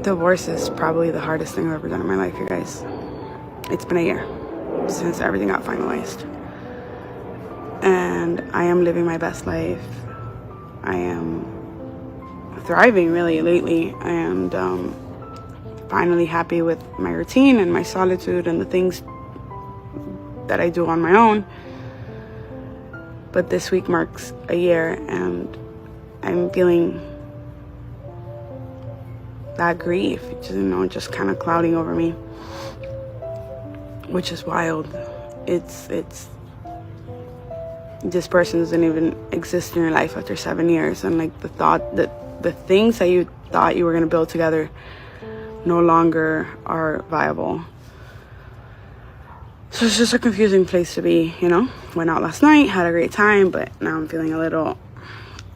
Divorce is probably the hardest thing I've ever done in my life, you guys. It's been a year since everything got finalized. And I am living my best life. I am thriving really lately, and finally happy with my routine and my solitude and the things that I do on my own. But this week marks a year, and I'm feeling that grief, just kind of clouding over me, which is wild. It's this person doesn't even exist in your life after 7 years, and like the thought that the things that you thought you were going to build together no longer are viable. So it's just a confusing place to be, Went out last night, had a great time, but now I'm feeling a little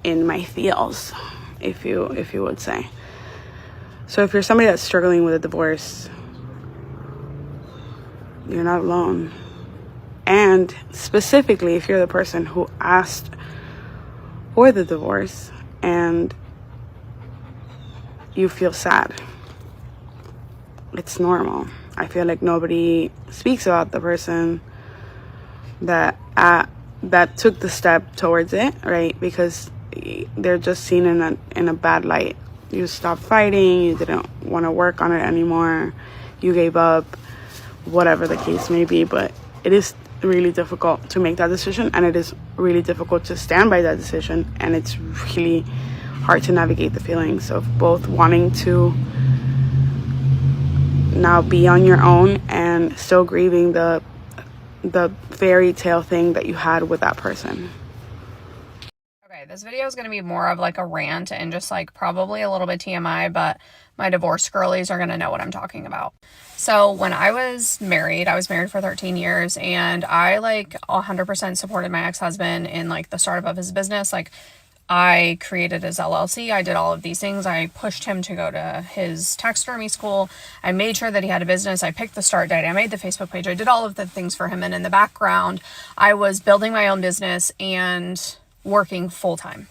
in my feels, if you would say. So if you're somebody that's struggling with a divorce, you're not alone. And specifically, if you're the person who asked for the divorce and you feel sad, it's normal. I feel like nobody speaks about the person that took the step towards it, right? Because they're just seen in a bad light. You stopped fighting, you didn't want to work on it anymore, you gave up, whatever the case may be. But it is really difficult to make that decision, and it is really difficult to stand by that decision, and it's really hard to navigate the feelings of both wanting to now be on your own and still grieving the fairy tale thing that you had with that person. Okay, this video is going to be more of like a rant and just like probably a little bit TMI, but my divorce girlies are going to know what I'm talking about. So when I was married for 13 years, and I like 100% supported my ex-husband in like the startup of his business. Like, I created his LLC. I did all of these things. I pushed him to go to his taxidermy school. I made sure that he had a business. I picked the start date. I made the Facebook page. I did all of the things for him. And in the background, I was building my own business and working full-time.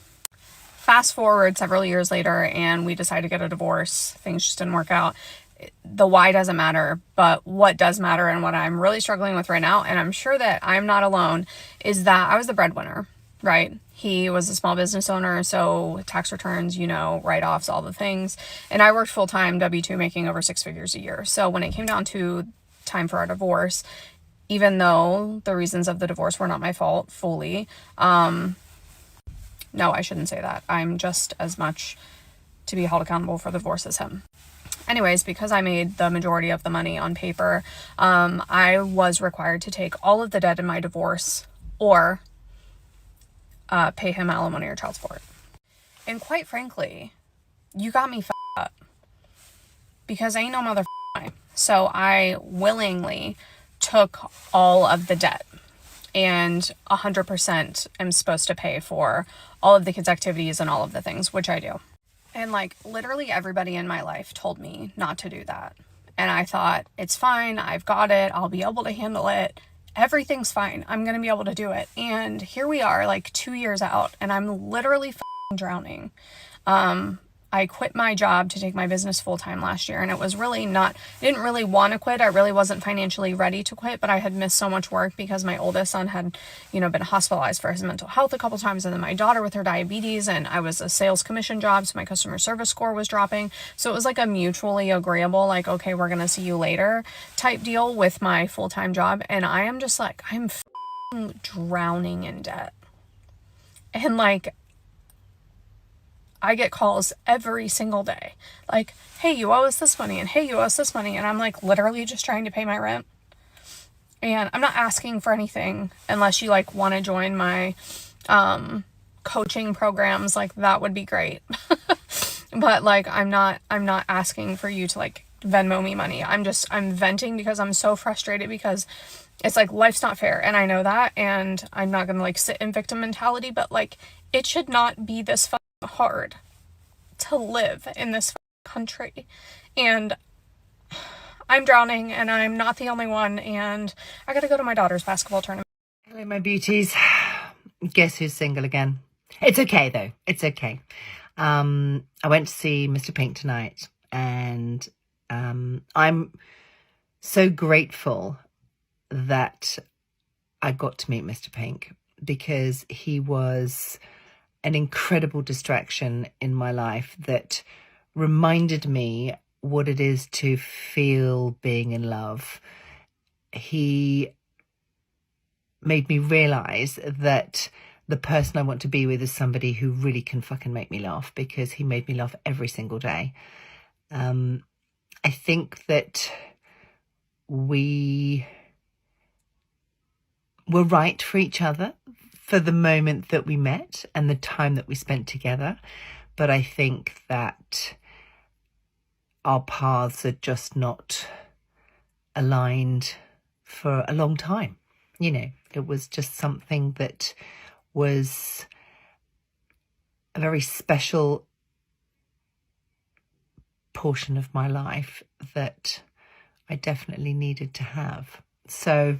Fast forward several years later, and we decided to get a divorce. Things just didn't work out. The why doesn't matter, but what does matter, and what I'm really struggling with right now, and I'm sure that I'm not alone, is that I was the breadwinner, right? He was a small business owner, so tax returns, write-offs, all the things. And I worked full-time, W-2, making over 6 figures a year. So when it came down to time for our divorce, even though the reasons of the divorce were not my fault fully, no, I shouldn't say that. I'm just as much to be held accountable for the divorce as him. Anyways, because I made the majority of the money on paper, I was required to take all of the debt in my divorce or pay him alimony or child support. And quite frankly, you got me f***ed up, because I ain't no motherfucker. So I willingly took all of the debt, and 100% am supposed to pay for all of the kids' activities and all of the things, which I do. And like literally everybody in my life told me not to do that. And I thought, it's fine. I've got it. I'll be able to handle it. Everything's fine. I'm going to be able to do it. And here we are, like 2 years out, and I'm literally drowning. I quit my job to take my business full-time last year, and it was really I didn't really want to quit. I really wasn't financially ready to quit, but I had missed so much work because my oldest son had, been hospitalized for his mental health a couple times, and then my daughter with her diabetes, and I was a sales commission job, so my customer service score was dropping. So it was like a mutually agreeable, like, okay, we're going to see you later type deal with my full-time job. And I am just like, I'm drowning in debt. And like, I get calls every single day. Like, hey, you owe us this money, and hey, you owe us this money. And I'm like literally just trying to pay my rent. And I'm not asking for anything unless you like want to join my coaching programs. Like, that would be great. But like, I'm not asking for you to like Venmo me money. I'm venting because I'm so frustrated, because it's like, life's not fair. And I know that. And I'm not going to like sit in victim mentality, but like, it should not be this hard to live in this country. And I'm drowning, and I'm not the only one, and I gotta go to my daughter's basketball tournament. Hello, my beauties. Guess who's single again? It's okay though. It's okay. I went to see Mr. Pink tonight, And I'm so grateful that I got to meet Mr. Pink, because he was an incredible distraction in my life that reminded me what it is to feel being in love. He made me realize that the person I want to be with is somebody who really can fucking make me laugh, because he made me laugh every single day. I think that we were right for each other for the moment that we met and the time that we spent together. But I think that our paths are just not aligned for a long time. You know, it was just something that was a very special portion of my life that I definitely needed to have. So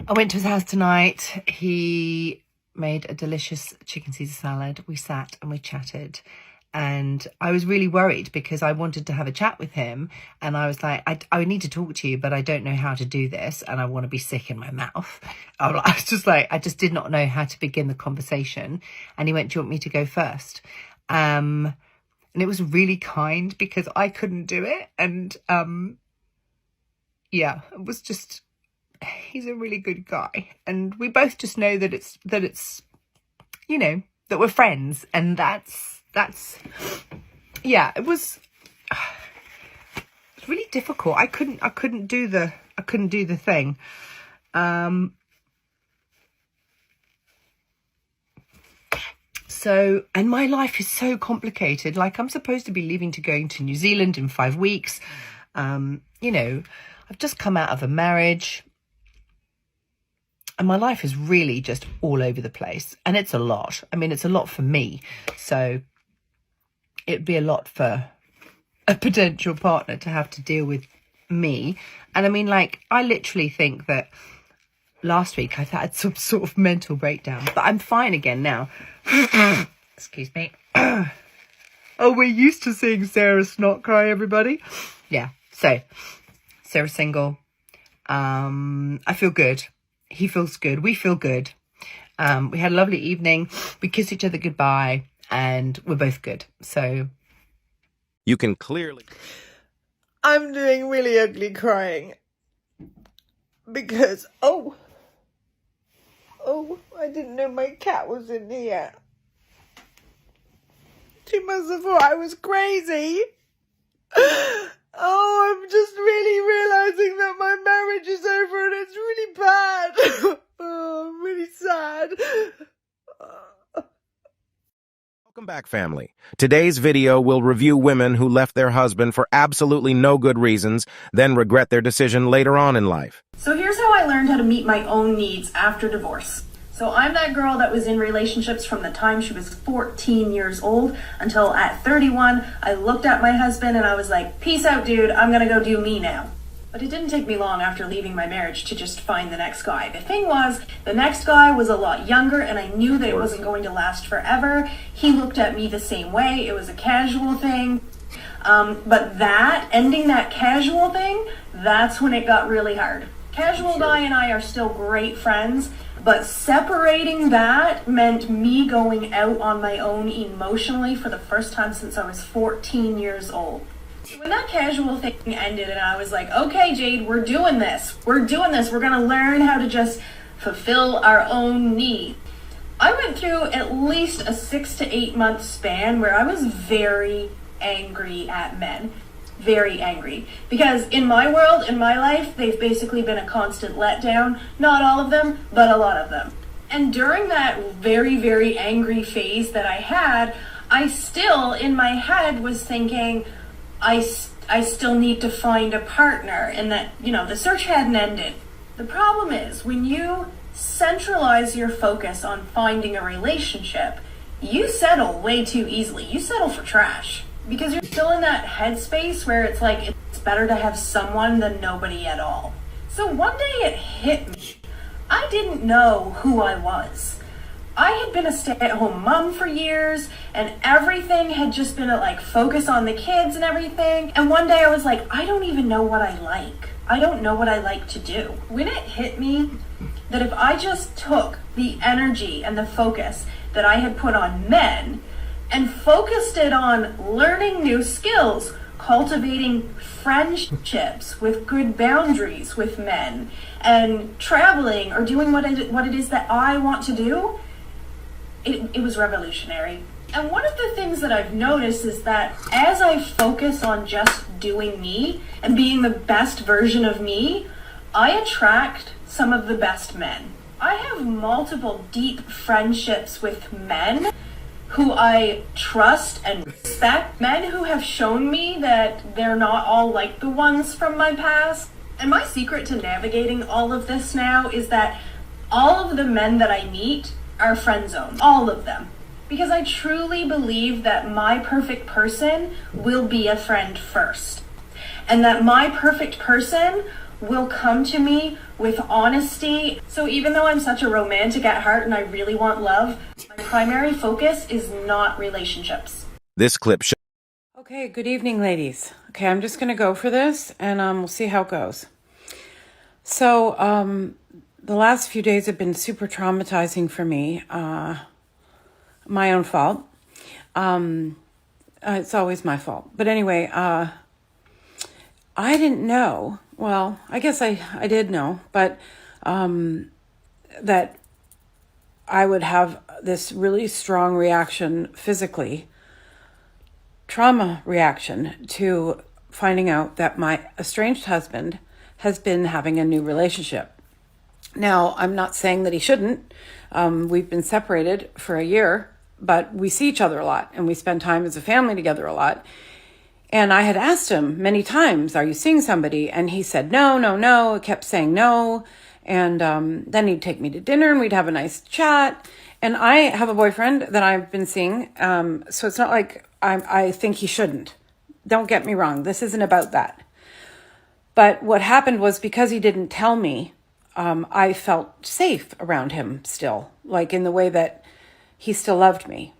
I went to his house tonight. He made a delicious chicken Caesar salad. We sat and we chatted. And I was really worried because I wanted to have a chat with him. And I was like, I need to talk to you, but I don't know how to do this. And I want to be sick in my mouth. I was just like, I just did not know how to begin the conversation. And he went, do you want me to go first? And it was really kind because I couldn't do it. And yeah, it was just, he's a really good guy. And we both just know that it's, you know, that we're friends. And that's, yeah, it was really difficult. I couldn't do the thing. So, and my life is so complicated. Like, I'm supposed to be leaving to going to New Zealand in 5 weeks. You know, I've just come out of a marriage. And my life is really just all over the place. And it's a lot. I mean, it's a lot for me. So it'd be a lot for a potential partner to have to deal with me. And I mean, like, I literally think that last week I had some sort of mental breakdown, but I'm fine again now. Excuse me. Oh, we're used to seeing Sarah snot cry, everybody. Yeah. So Sarah's single. I feel good. He feels good. We feel good. We had a lovely evening. We kissed each other goodbye. And we're both good. So you can clearly... I'm doing really ugly crying. Because, oh, I didn't know my cat was in here. She must have thought I was crazy. Oh, I'm just really realizing that my marriage is over and it's really bad. Oh, I'm really sad. Welcome back, family. Today's video will review women who left their husband for absolutely no good reasons, then regret their decision later on in life. So here's how I learned how to meet my own needs after divorce. So I'm that girl that was in relationships from the time she was 14 years old until at 31, I looked at my husband and I was like, peace out, dude, I'm gonna go do me now. But it didn't take me long after leaving my marriage to just find the next guy. The thing was, the next guy was a lot younger and I knew that it wasn't going to last forever. He looked at me the same way. It was a casual thing. But ending that casual thing, that's when it got really hard. Casual guy and I are still great friends, but separating that meant me going out on my own emotionally for the first time since I was 14 years old. When that casual thing ended and I was like, okay, Jade, we're doing this. We're gonna learn how to just fulfill our own needs. I went through at least a 6 to 8 month span where I was very angry at men. Very angry. Because in my world, in my life, they've basically been a constant letdown. Not all of them, but a lot of them. And during that very, very angry phase that I had, I still, in my head, was thinking, I still need to find a partner, and that, you know, the search hadn't ended. The problem is, when you centralize your focus on finding a relationship, you settle way too easily. You settle for trash. Because you're still in that headspace where it's like, it's better to have someone than nobody at all. So one day it hit me. I didn't know who I was. I had been a stay-at-home mom for years, and everything had just been a like focus on the kids and everything. And one day I was like, I don't even know what I like. I don't know what I like to do. When it hit me that if I just took the energy and the focus that I had put on men and focused it on learning new skills, cultivating friendships with good boundaries with men, and traveling or doing what it is that I want to do, it was revolutionary. And one of the things that I've noticed is that as I focus on just doing me and being the best version of me, I attract some of the best men. I have multiple deep friendships with men who I trust and respect, men who have shown me that they're not all like the ones from my past. And my secret to navigating all of this now is that all of the men that I meet are friend zone, all of them. Because I truly believe that my perfect person will be a friend first. And that my perfect person will come to me with honesty. So even though I'm such a romantic at heart and I really want love, my primary focus is not relationships. This clip shows. Okay, good evening, ladies. Okay, I'm just going to go for this, and we'll see how it goes. So, the last few days have been super traumatizing for me. My own fault. It's always my fault. But anyway, I didn't know. Well, I guess I did know, but that I would have this really strong reaction physically, trauma reaction to finding out that my estranged husband has been having a new relationship. Now, I'm not saying that he shouldn't. We've been separated for a year, but we see each other a lot and we spend time as a family together a lot. And I had asked him many times, are you seeing somebody? And he said, no. He kept saying no. And then he'd take me to dinner and we'd have a nice chat. And I have a boyfriend that I've been seeing. So it's not like I think he shouldn't. Don't get me wrong. This isn't about that. But what happened was because he didn't tell me, I felt safe around him still, like in the way that he still loved me.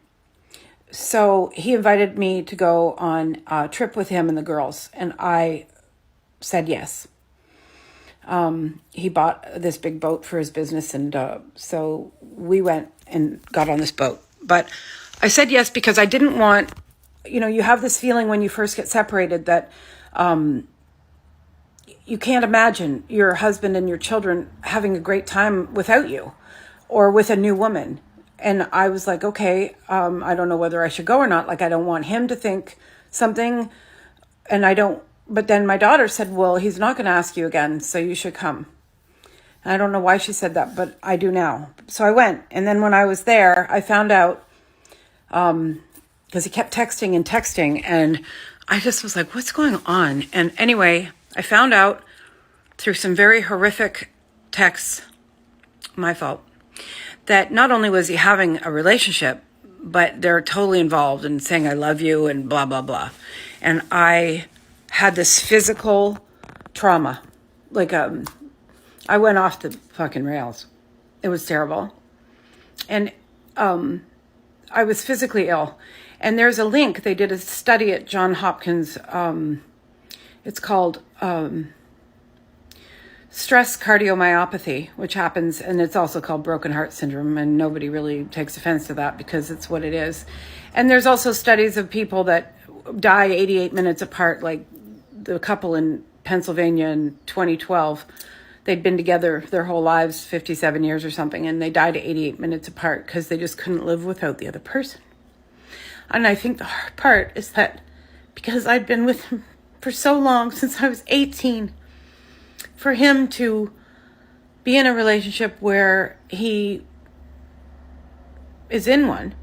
So he invited me to go on a trip with him and the girls, and I said yes. He bought this big boat for his business, and so we went and got on this boat. But I said yes because I didn't want, you have this feeling when you first get separated that you can't imagine your husband and your children having a great time without you or with a new woman. And I was like, okay, I don't know whether I should go or not. Like, I don't want him to think something. And but then my daughter said, well, he's not going to ask you again, so you should come. And I don't know why she said that, but I do now. So I went. And then when I was there, I found out, because he kept texting. And I just was like, what's going on? And anyway, I found out through some very horrific texts, my fault, that not only was he having a relationship, but they're totally involved in saying, I love you and blah, blah, blah. And I had this physical trauma. Like, I went off the fucking rails. It was terrible. And I was physically ill. And there's a link. They did a study at Johns Hopkins. It's called stress cardiomyopathy, which happens, and it's also called broken heart syndrome, and nobody really takes offense to that because it's what it is. And there's also studies of people that die 88 minutes apart, like the couple in Pennsylvania in 2012. They'd been together their whole lives, 57 years or something, and they died 88 minutes apart because they just couldn't live without the other person. And I think the hard part is that because I'd been with him for so long, since I was 18, for him to be in a relationship where he is in one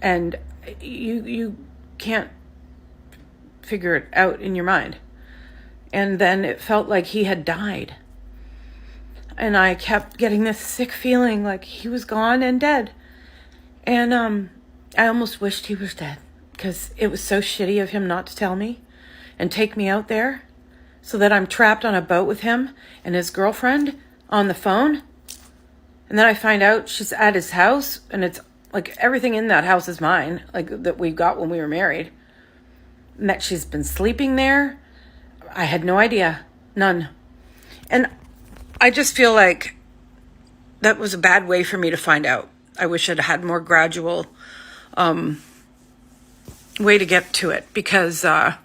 and you can't figure it out in your mind. And then it felt like he had died. And I kept getting this sick feeling like he was gone and dead. And I almost wished he was dead because it was so shitty of him not to tell me and take me out there so that I'm trapped on a boat with him and his girlfriend on the phone. And then I find out she's at his house, and it's like everything in that house is mine, like that we got when we were married. And that she's been sleeping there. I had no idea. None. And I just feel like that was a bad way for me to find out. I wish I'd had more gradual way to get to it, because I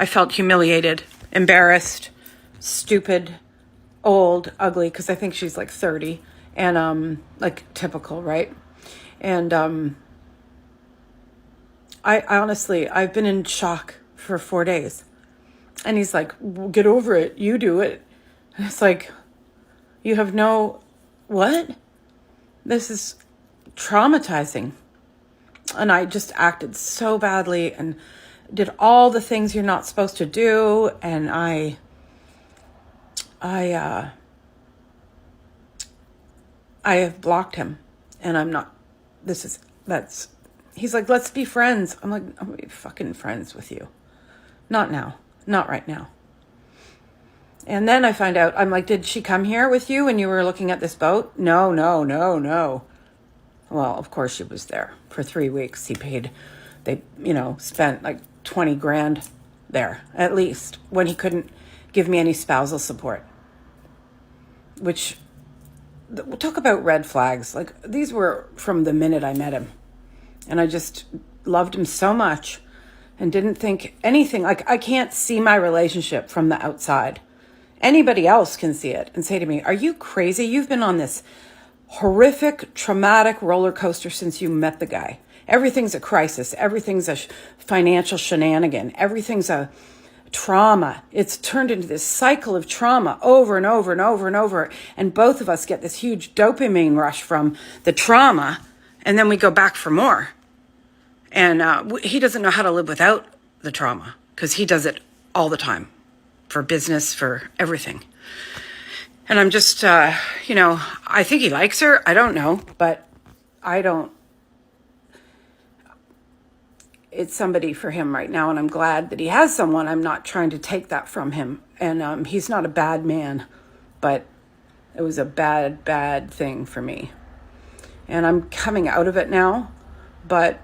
felt humiliated, embarrassed, stupid, old, ugly, because I think she's like 30, and like typical, right? And I honestly, I've been in shock for 4 days. And he's like, well, get over it. You do it. And it's like, you have no, what? This is traumatizing. And I just acted so badly and did all the things you're not supposed to do. And I have blocked him, and I'm not, he's like, let's be friends. I'm like, I'm gonna be fucking friends with you. Not now. Not right now. And then I find out, I'm like, did she come here with you when you were looking at this boat? No. Well, of course she was there for 3 weeks. They spent like 20 grand there, at least, when he couldn't give me any spousal support. Which, talk about red flags. Like, these were from the minute I met him. And I just loved him so much and didn't think anything. Like, I can't see my relationship from the outside. Anybody else can see it and say to me, are you crazy? You've been on this horrific, traumatic roller coaster since you met the guy. Everything's a crisis. Everything's a financial shenanigan. Everything's a trauma. It's turned into this cycle of trauma over and over and over and over. And both of us get this huge dopamine rush from the trauma. And then we go back for more. And he doesn't know how to live without the trauma, because he does it all the time, for business, for everything. And I'm just, I think he likes her. I don't know, but it's somebody for him right now. And I'm glad that he has someone. I'm not trying to take that from him. And he's not a bad man, but it was a bad, bad thing for me. And I'm coming out of it now, but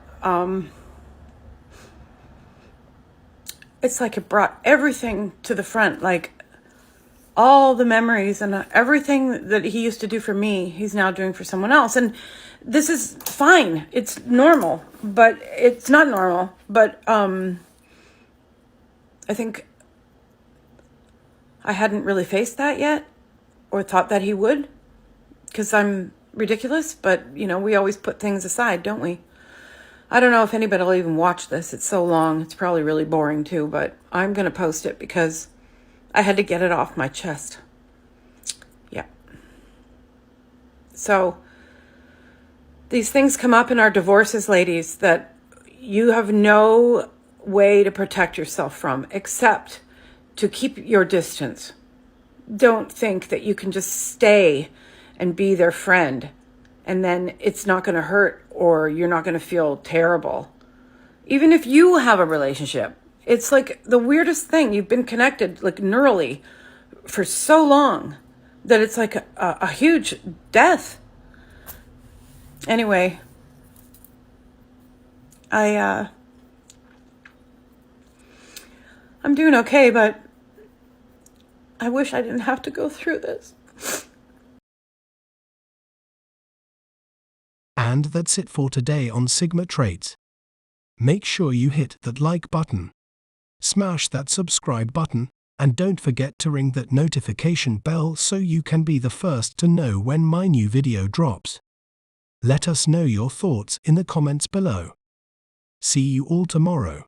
it's like it brought everything to the front, like all the memories and everything that he used to do for me, he's now doing for someone else. And this is fine. It's normal, but it's not normal. But I think I hadn't really faced that yet, or thought that he would, because I'm ridiculous. But, we always put things aside, don't we? I don't know if anybody will even watch this. It's so long. It's probably really boring too, but I'm going to post it because I had to get it off my chest. Yeah. So these things come up in our divorces, ladies, that you have no way to protect yourself from except to keep your distance. Don't think that you can just stay and be their friend, and then it's not going to hurt, or you're not going to feel terrible. Even if you have a relationship, it's like the weirdest thing. You've been connected like neurally for so long that it's like a huge death. Anyway, I'm doing okay, but I wish I didn't have to go through this. And that's it for today on Sigma Traits. Make sure you hit that like button, smash that subscribe button, and don't forget to ring that notification bell so you can be the first to know when my new video drops. Let us know your thoughts in the comments below. See you all tomorrow.